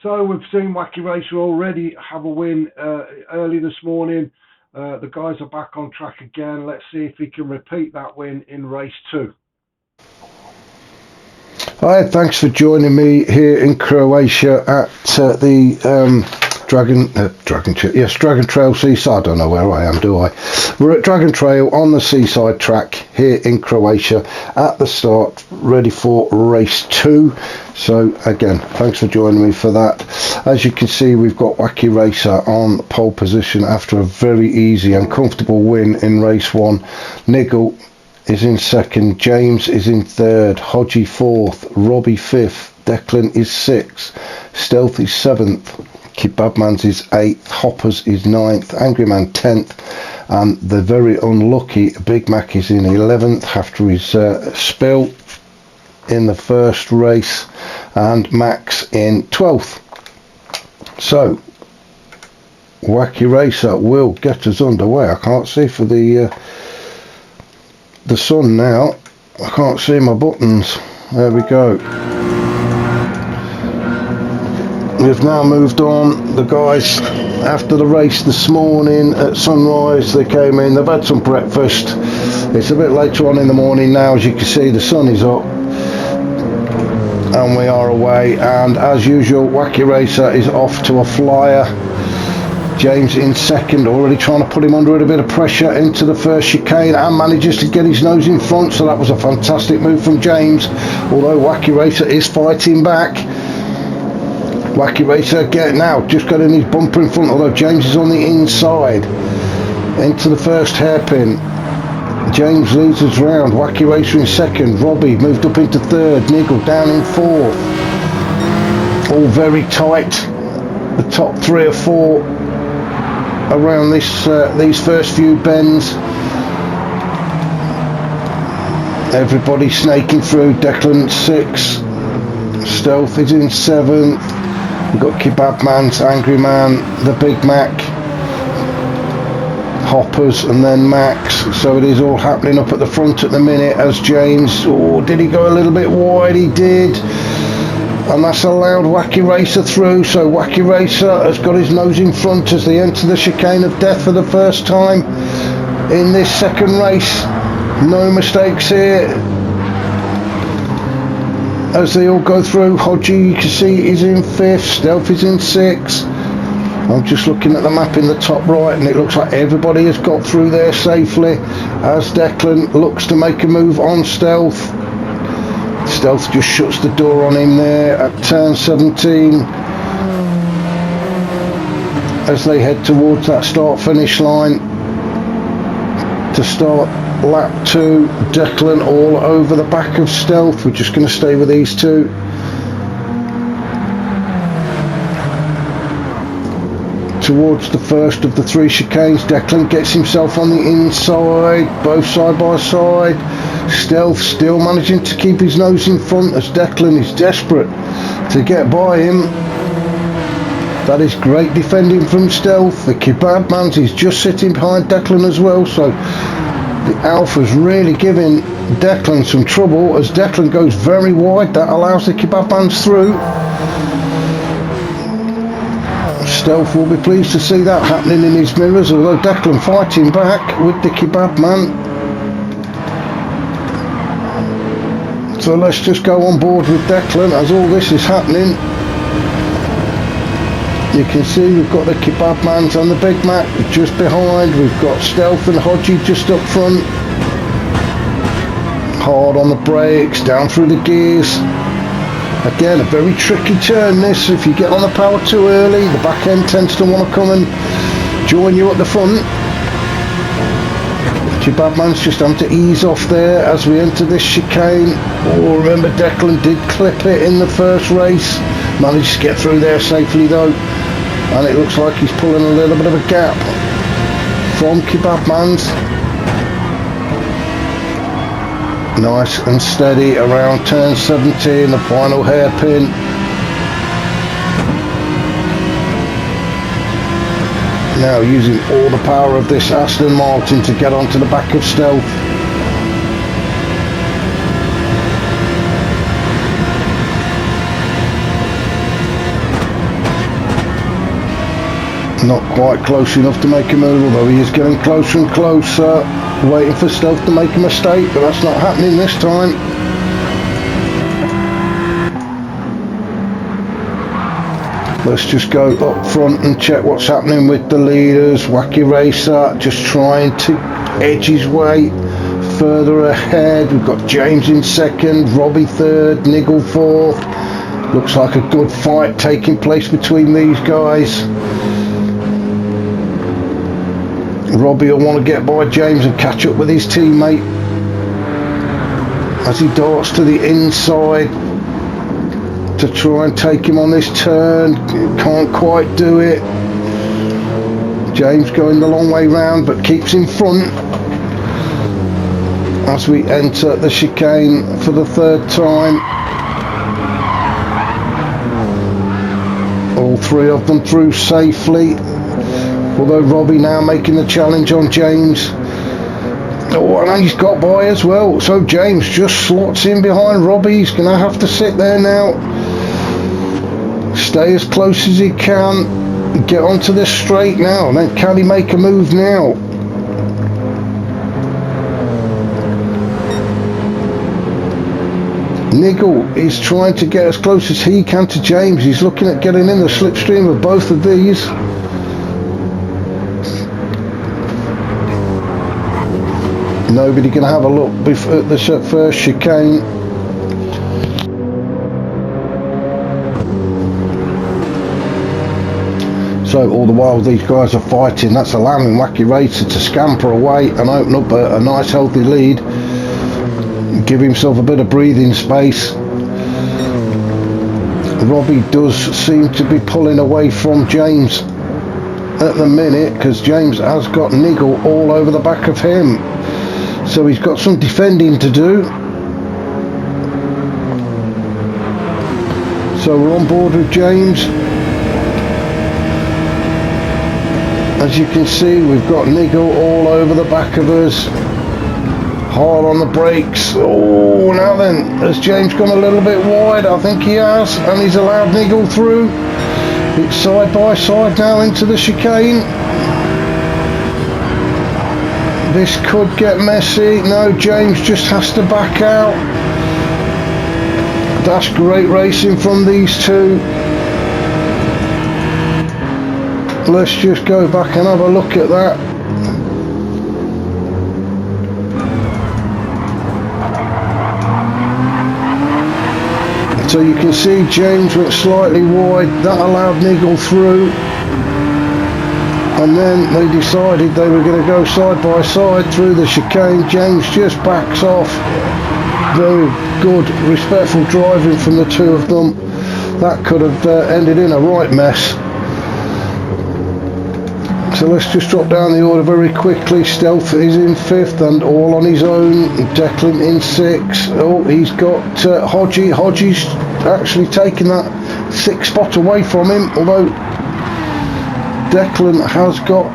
So we've seen Wacky Racer already have a win early this morning. The guys are back on track again. Let's see if he can repeat that win in race 2. Hi, thanks for joining me here in Croatia at the Dragon Trail Seaside. I don't know where I am, do I? We're at Dragon Trail on the Seaside track here in Croatia at the start, ready for race 2. So again, thanks for joining me for that. As you can see, we've got Wacky Racer on pole position after a very easy and comfortable win in race 1. Nigel is in second, James is in third, Hodgie 4th, Robbie 5th, Declan is 6th, Stealth is 7th, Kebabman's is 8th, Hoppers is 9th, Angry Man 10th, and the very unlucky Big Mac is in 11th after his spill in the first race, and Max in 12th. So Wacky Racer will get us underway. I can't see for the sun now. I can't see my buttons. There we go. We've now moved on. The guys, after the race this morning at sunrise, they came in, they've had some breakfast. It's a bit later on in the morning now. As you can see, the sun is up and we are away, and as usual Wacky Racer is off to a flyer. James in second, already trying to put him under a bit of pressure into the first chicane, and manages to get his nose in front, so that was a fantastic move from James, although Wacky Racer is fighting back. Wacky Racer now just got in his bumper in front, although James is on the inside into the first hairpin. James leads us round. Wacky Racer in second, Robbie moved up into third, Nigel down in fourth. All very tight, the top 3 or 4 around these first few bends. Everybody snaking through. Declan 6th, Stealth is in 7th, we've got Kebabman's, Angry Man, the Big Mac, Hoppers, and then Max. So it is all happening up at the front at the minute as James, did he go a little bit wide? He did, and that's allowed Wacky Racer through. So Wacky Racer has got his nose in front as they enter the chicane of death for the first time in this second race. No mistakes here as they all go through. Hodgie, you can see, is in 5th, Stealth is in 6th. I'm just looking at the map in the top right, and it looks like everybody has got through there safely as Declan looks to make a move on Stealth. Stealth just shuts the door on him there at turn 17 as they head towards that start finish line to start lap 2. Declan all over the back of Stealth. We're just going to stay with these two. Towards the first of the 3 chicanes, Declan gets himself on the inside, both side by side. Stealth still managing to keep his nose in front as Declan is desperate to get by him. That is great defending from Stealth. The Kebabman's is just sitting behind Declan as well, so the Alpha's really giving Declan some trouble as Declan goes very wide. That allows the Kebabman's through. Stealth will be pleased to see that happening in his mirrors, although Declan fighting back with the Kebabman. So let's just go on board with Declan as all this is happening. You can see we've got the Kebabmans and the Big Mac just behind. We've got Stealth and Hodgie just up front. Hard on the brakes, down through the gears. Again, a very tricky turn this. If you get on the power too early, the back end tends to want to come and join you at the front. Kebabman's just having to ease off there as we enter this chicane. Remember Declan did clip it in the first race. Managed to get through there safely though. And it looks like he's pulling a little bit of a gap from Kebabman's. Nice and steady around turn 17, the final hairpin. Now using all the power of this Aston Martin to get onto the back of Stealth. Not quite close enough to make a move, although he is getting closer and closer, waiting for Stealth to make a mistake, but that's not happening this time. Let's just go up front and check what's happening with the leaders. Wacky Racer just trying to edge his way further ahead. We've got James in second, Robbie third, Niggle fourth. Looks like a good fight taking place between these guys. Robbie will want to get by James and catch up with his teammate as he darts to the inside to try and take him on this turn. Can't quite do it. James going the long way round but keeps in front as we enter the chicane for the third time. All three of them through safely, although Robbie now making the challenge on James. Oh, and he's got by as well, so James just slots in behind Robbie. He's going to have to sit there now, stay as close as he can, get onto this straight now, and then can he make a move now? Niggle is trying to get as close as he can to James. He's looking at getting in the slipstream of both of these. Nobody can have a look at this first chicane. So all the while these guys are fighting, that's allowing Wacky Racer to scamper away and open up a nice healthy lead. Give himself a bit of breathing space. Robbie does seem to be pulling away from James at the minute, because James has got Niggle all over the back of him. So he's got some defending to do. So we're on board with James. As you can see, we've got Niggle all over the back of us. Hard on the brakes. Oh, now then, has James gone a little bit wide? I think he has, and he's allowed Niggle through. It's side by side now into the chicane. This could get messy. No, James just has to back out. That's great racing from these two. Let's just go back and have a look at that. So you can see James went slightly wide, that allowed Niggle through, and then they decided they were going to go side by side through the chicane. James just backs off. Very good, respectful driving from the two of them. That could have ended in a right mess. So let's just drop down the order very quickly. Stealth is in fifth and all on his own. Declan in sixth. Oh, he's got Hodgie. Hodgie's actually taken that sixth spot away from him, although Declan has got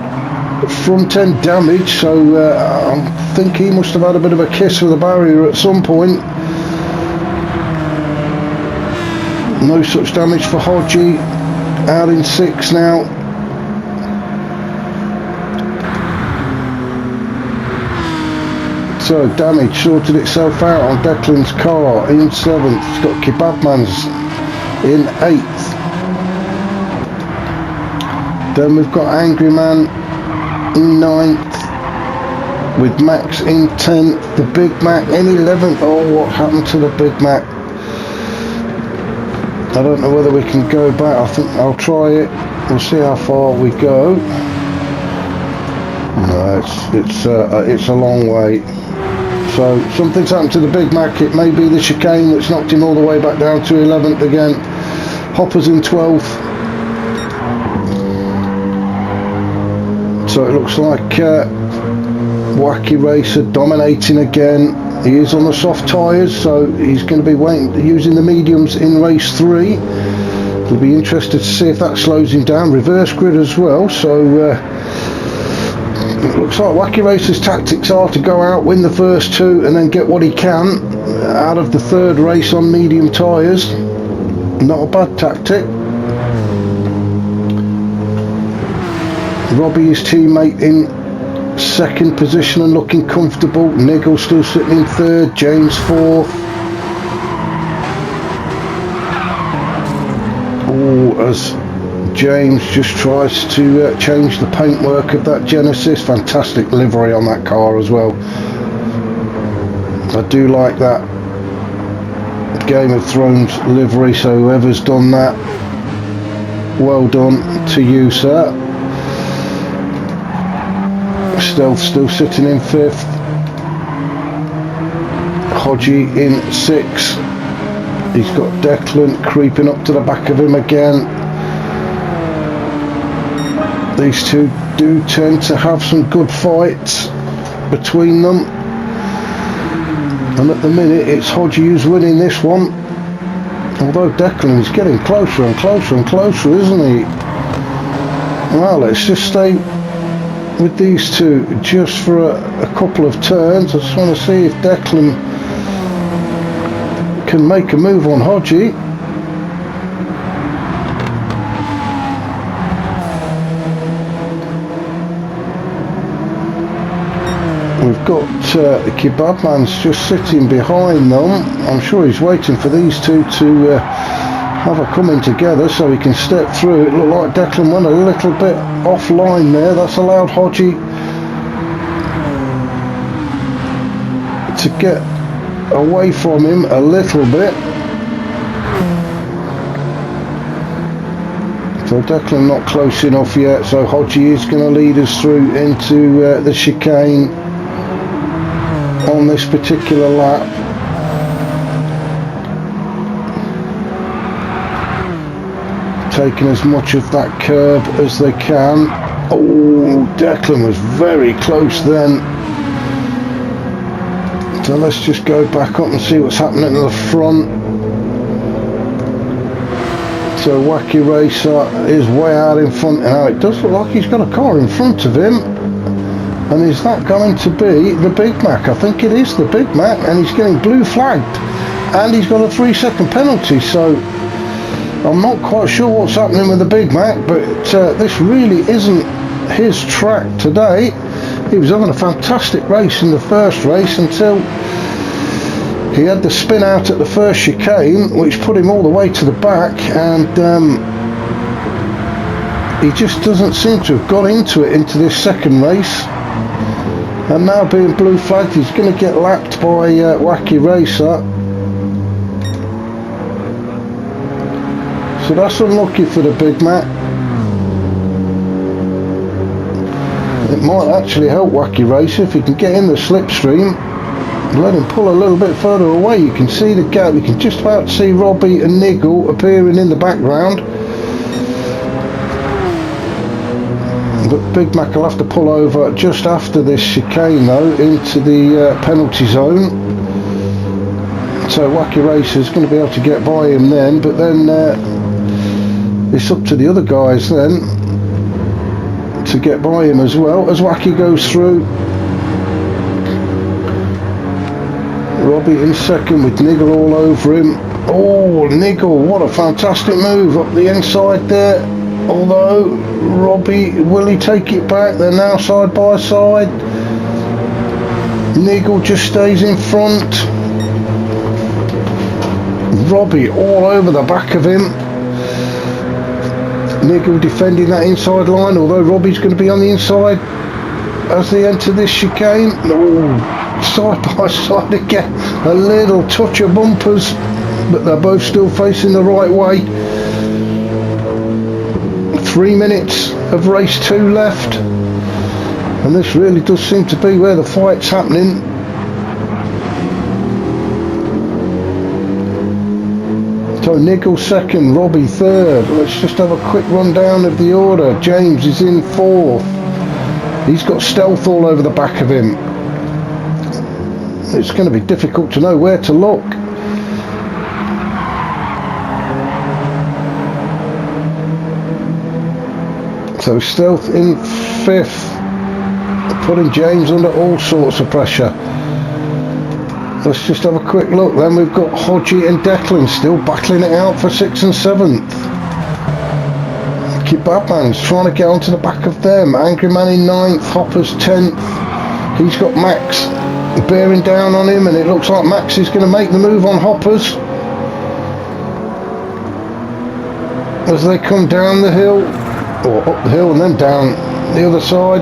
front end damage, so I think he must have had a bit of a kiss with the barrier at some point. No such damage for Hodgie. Out in sixth now. So damage sorted itself out on Declan's car in seventh. It's got Kebabman's in eighth. Then we've got Angry Man in ninth, with Max in 10th, the Big Mac in 11th. Oh, what happened to the Big Mac? I don't know whether we can go back. I think I'll try it. We'll see how far we go. No, it's a long way. So something's happened to the Big Mac. It may be the chicane that's knocked him all the way back down to 11th again. Hopper's in 12th. So it looks like Wacky Racer dominating again. He is on the soft tyres, so he's going to be using the mediums in race 3. We'll be interested to see if that slows him down. Reverse grid as well, so it looks like Wacky Racer's tactics are to go out, win the first two, and then get what he can out of the third race on medium tyres. Not a bad tactic. Robbie, his teammate, in second position and looking comfortable. Nigel still sitting in third. James fourth. Oh, as James just tries to change the paintwork of that Genesis. Fantastic livery on that car as well. I do like that Game of Thrones livery, so whoever's done that, well done to you, sir. Stealth still sitting in fifth. Hodgie in sixth. He's got Declan creeping up to the back of him again. These two do tend to have some good fights between them. And at the minute it's Hodgie who's winning this one. Although Declan is getting closer and closer and closer, isn't he? Well, let's just stay with these two just for a couple of turns. I just want to see if Declan can make a move on Hodgie. We've got Kebabman's just sitting behind them. I'm sure he's waiting for these two to have a coming together so he can step through. It looked like Declan went a little bit offline there. That's allowed Hodgie to get away from him a little bit. So Declan not close enough yet, so Hodgie is going to lead us through into the chicane on this particular lap. Taking as much of that curb as they can. Oh, Declan was very close then. So let's just go back up and see what's happening at the front. So Wacky Racer is way out in front now. It does look like he's got a car in front of him. And is that going to be the Big Mac? I think it is the Big Mac, and he's getting blue flagged. And he's got a 3-second penalty, so I'm not quite sure what's happening with the Big Mac, but this really isn't his track today. He was having a fantastic race in the first race until he had the spin out at the first chicane, which put him all the way to the back, and he just doesn't seem to have got into this second race. And now being blue flagged, he's going to get lapped by Wacky Racer. So that's unlucky for the Big Mac. It might actually help Wacky Racer if he can get in the slipstream. Let him pull a little bit further away. You can see the gap. You can just about see Robbie and Nigel appearing in the background. But Big Mac will have to pull over just after this chicane though into the penalty zone. So Wacky Racer is going to be able to get by him then, but then it's up to the other guys then to get by him as well as Wacky goes through. Robbie in second with Nigel all over him. Oh, Nigel, what a fantastic move up the inside there. Although Robbie, will he take it back? They're now side by side. Nigel just stays in front. Robbie all over the back of him. Nigel defending that inside line, although Robbie's going to be on the inside as they enter this chicane. Oh, side by side again. A little touch of bumpers, but they're both still facing the right way. 3 minutes of race 2 left, and this really does seem to be where the fight's happening. So Nigel second, Robbie third. Let's just have a quick rundown of the order. James is in fourth. He's got Stealth all over the back of him. It's going to be difficult to know where to look. So Stealth in fifth, putting James under all sorts of pressure. Let's just have a quick look then. We've got Hodgie and Declan still battling it out for 6th and 7th. Kebabman's trying to get onto the back of them. Angry Man in 9th, Hopper's 10th. He's got Max bearing down on him, and it looks like Max is going to make the move on Hoppers as they come down the hill, or up the hill and then down the other side.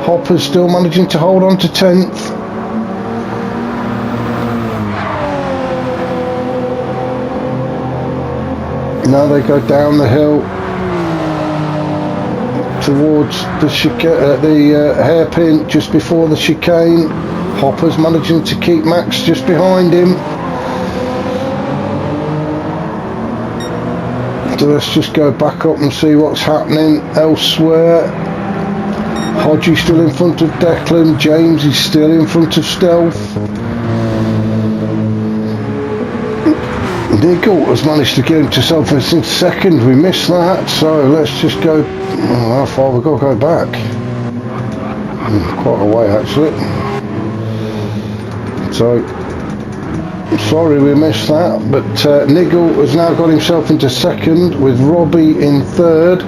Hopper's still managing to hold on to 10th. Now they go down the hill towards the hairpin just before the chicane. Hopper's managing to keep Max just behind him. So let's just go back up and see what's happening elsewhere. Hodgie still in front of Declan. James is still in front of Stealth. Niggle has managed to get himself in second. We missed that, so let's just go. How far we've got to go back? Quite a way actually. So sorry we missed that, but Niggle has now got himself into second with Robbie in third.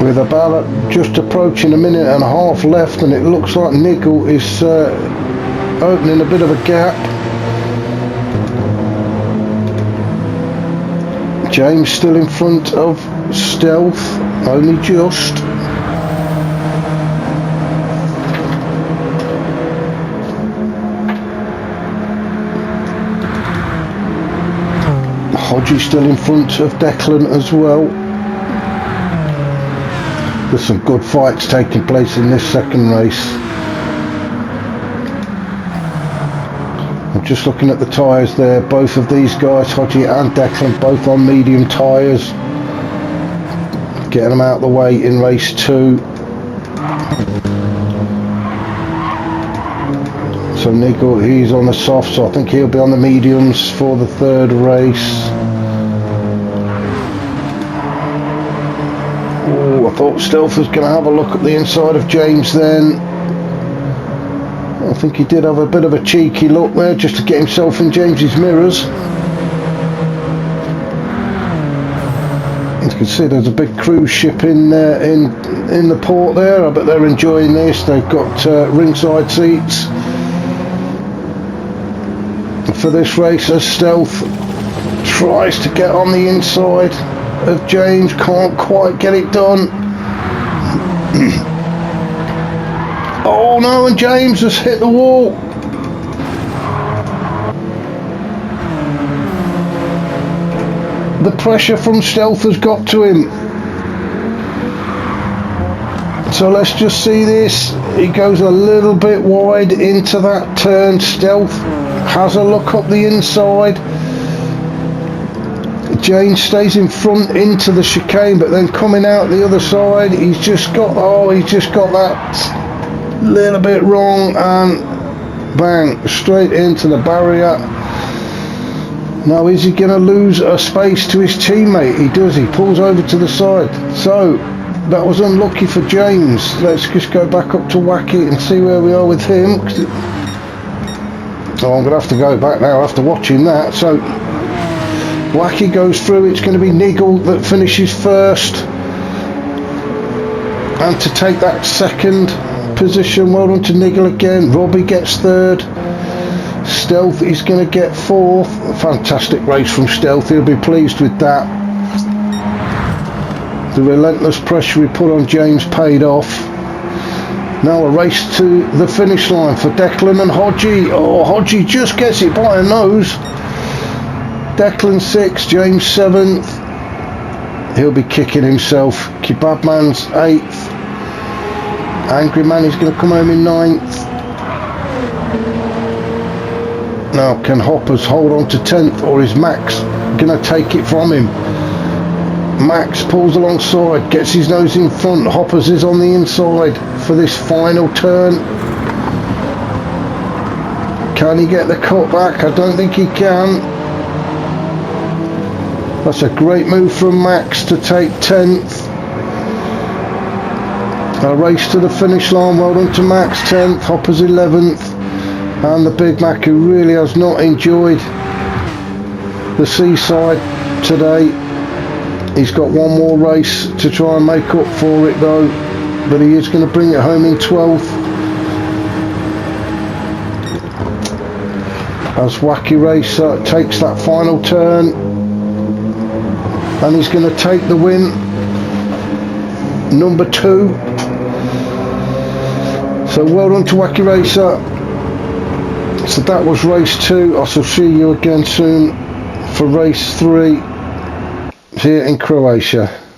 With about just approaching a minute and a half left, and it looks like Niggle is opening a bit of a gap. James still in front of Stealth, only just. Hodgie still in front of Declan as well. There's some good fights taking place in this second race. I'm just looking at the tyres there. Both of these guys, Hodgie and Declan, both on medium tyres. Getting them out of the way in race 2. So Niggle, he's on the soft, so I think he'll be on the mediums for the third race. I thought Stealth was going to have a look at the inside of James then. I think he did have a bit of a cheeky look there just to get himself in James's mirrors. As you can see, there's a big cruise ship in the port there. I bet they're enjoying this. They've got ringside seats for this race as Stealth tries to get on the inside of James, can't quite get it done. Oh no, and James has hit the wall. The pressure from Stealth has got to him. So let's just see this. He goes a little bit wide into that turn. Stealth has a look up the inside. James stays in front into the chicane, but then coming out the other side, he's just got that little bit wrong, and bang, straight into the barrier. Now is he going to lose a space to his teammate? He does. He pulls over to the side. So that was unlucky for James. Let's just go back up to Wacky and see where we are with him. Oh, I'm going to have to go back now after watching that. So Wacky goes through. It's going to be Niggle that finishes first, and to take that second position, well done to Niggle again. Robbie gets third. Stealth is going to get fourth. A fantastic race from Stealth. He'll be pleased with that. The relentless pressure we put on James paid off. Now a race to the finish line for Declan and Hodgie. Oh, Hodgie just gets it by a nose. Declan 6th, James 7th. He'll be kicking himself. Kebabman's 8th. Angry Man is going to come home in 9th. Now can Hoppers hold on to 10th, or is Max going to take it from him? Max pulls alongside, gets his nose in front. Hoppers is on the inside for this final turn. Can he get the cut back? I don't think he can. That's a great move from Max to take 10th. A race to the finish line. Well done to Max, 10th. Hoppers 11th. And the Big Mac, who really has not enjoyed the seaside today. He's got one more race to try and make up for it though, but he is going to bring it home in 12th. As Wacky Racer takes that final turn, and he's going to take the win, number 2. So well done to Wacky Racer. So that was race 2. I shall see you again soon for race 3 here in Croatia.